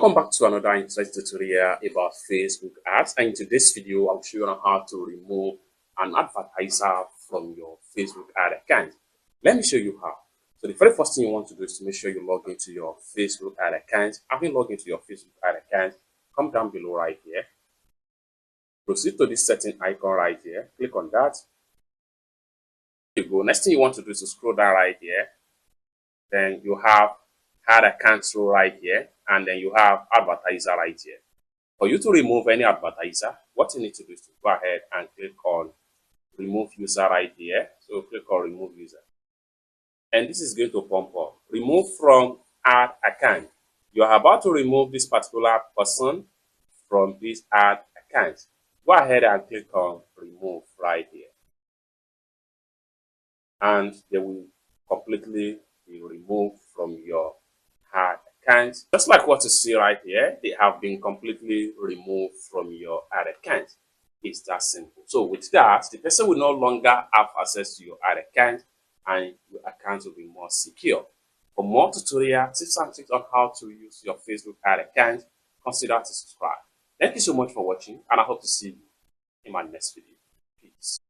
Welcome back to another interesting tutorial about Facebook ads. And in today's video, I'll show you on how to remove an advertiser from your Facebook ad account. Let me show you how. So the very first thing you want to do is to make sure you log into your Facebook ad account. Having logged into your Facebook ad account, come down below right here. Proceed to this setting icon right here. Click on that. There you go. Next thing you want to do is to scroll down right here. Then you have ad account row right here, and then you have advertiser right here. For you to remove any advertiser, what you need to do is to go ahead and click on remove user right here. So click on remove user, and this is going to pump up remove from ad account. You are about to remove this particular person from this ad account. Go ahead and click on remove right here, and they will completely be removed from your ad account. Just like what you see right here, they have been completely removed from your ad account. It's that simple. So with that, the person will no longer have access to your ad account, and your account will be more secure. For more tutorial tips and tricks on how to use your Facebook ad account, consider to subscribe. Thank you so much for watching, and I hope to see you in my next video. Peace.